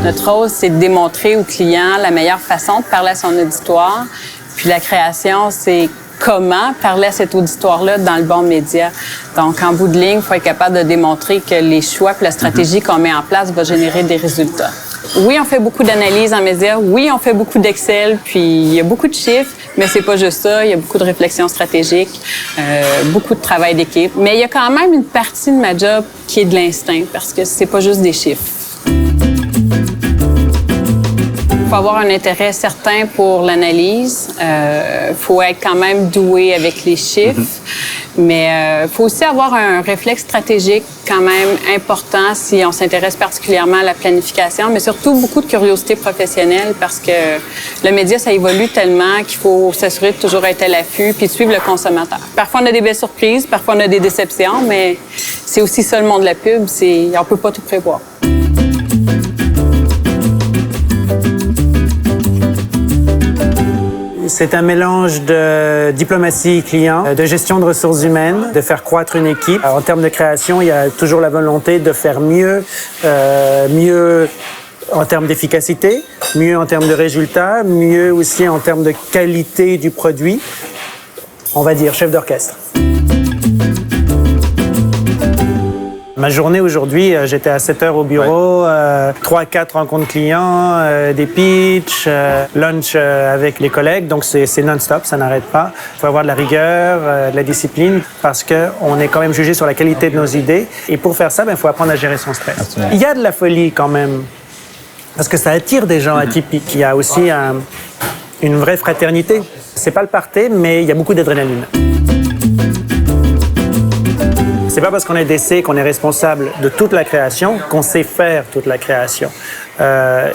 Notre rôle, c'est de démontrer aux clients la meilleure façon de parler à son auditoire. Puis la création, c'est comment parler à cet auditoire-là dans le bon média. Donc, en bout de ligne, il faut être capable de démontrer que les choix et la stratégie qu'on met en place va générer des résultats. Oui, on fait beaucoup d'analyses en médias. Oui, on fait beaucoup d'Excel, puis il y a beaucoup de chiffres, mais c'est pas juste ça. Il y a beaucoup de réflexion stratégique, beaucoup de travail d'équipe. Mais il y a quand même une partie de ma job qui est de l'instinct, parce que c'est pas juste des chiffres. Il faut avoir un intérêt certain pour l'analyse. Il faut être quand même doué avec les chiffres. Mais il faut aussi avoir un réflexe stratégique quand même important si on s'intéresse particulièrement à la planification, mais surtout beaucoup de curiosité professionnelle parce que le média, ça évolue tellement qu'il faut s'assurer de toujours être à l'affût puis de suivre le consommateur. Parfois, on a des belles surprises, parfois, on a des déceptions, mais c'est aussi ça le monde de la pub, on peut pas tout prévoir. C'est un mélange de diplomatie client, de gestion de ressources humaines, de faire croître une équipe. En termes de création, il y a toujours la volonté de faire mieux en termes d'efficacité, mieux en termes de résultats, mieux aussi en termes de qualité du produit. On va dire chef d'orchestre. Ma journée aujourd'hui, j'étais à 7 heures au bureau, 3-4 rencontres clients, des pitchs, lunch avec les collègues. Donc, c'est non-stop, ça n'arrête pas. Il faut avoir de la rigueur, de la discipline parce qu'on est quand même jugé sur la qualité de nos idées. Et pour faire ça, il faut apprendre à gérer son stress. Absolument. Il y a de la folie quand même parce que ça attire des gens atypiques. Il y a aussi une vraie fraternité. C'est pas le party, mais il y a beaucoup d'adrénaline. C'est pas parce qu'on est DC qu'on est responsable de toute la création qu'on sait faire toute la création.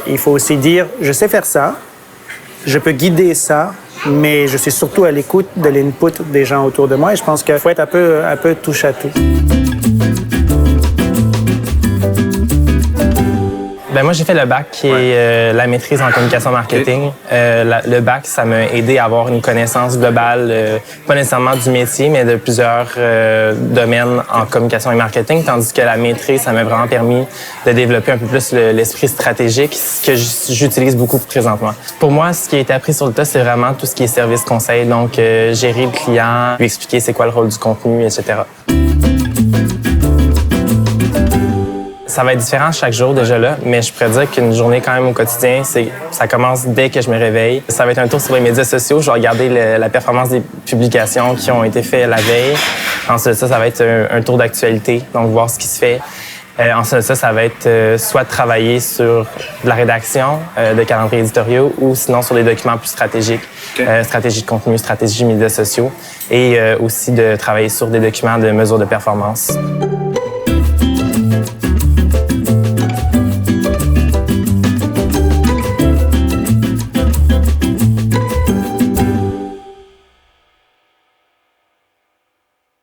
Il faut aussi dire, je sais faire ça, je peux guider ça, mais je suis surtout à l'écoute de l'input des gens autour de moi et je pense qu'il faut être un peu touche à tout. Ben moi, j'ai fait le bac qui est la maîtrise en communication marketing. Le bac, ça m'a aidé à avoir une connaissance globale, pas nécessairement du métier, mais de plusieurs domaines en communication et marketing, tandis que la maîtrise, ça m'a vraiment permis de développer un peu plus l'esprit stratégique, ce que j'utilise beaucoup présentement. Pour moi, ce qui a été appris sur le tas, c'est vraiment tout ce qui est service conseil, donc gérer le client, lui expliquer c'est quoi le rôle du contenu, etc. Ça va être différent chaque jour déjà là, mais je pourrais dire qu'une journée quand même au quotidien, ça commence dès que je me réveille. Ça va être un tour sur les médias sociaux. Je vais regarder la performance des publications qui ont été faites la veille. Ensuite, ça va être un tour d'actualité, donc voir ce qui se fait. Ensuite, ça va être soit de travailler sur de la rédaction de calendriers éditoriaux ou sinon sur des documents plus stratégiques, stratégie de contenu, stratégie médias sociaux et aussi de travailler sur des documents de mesures de performance.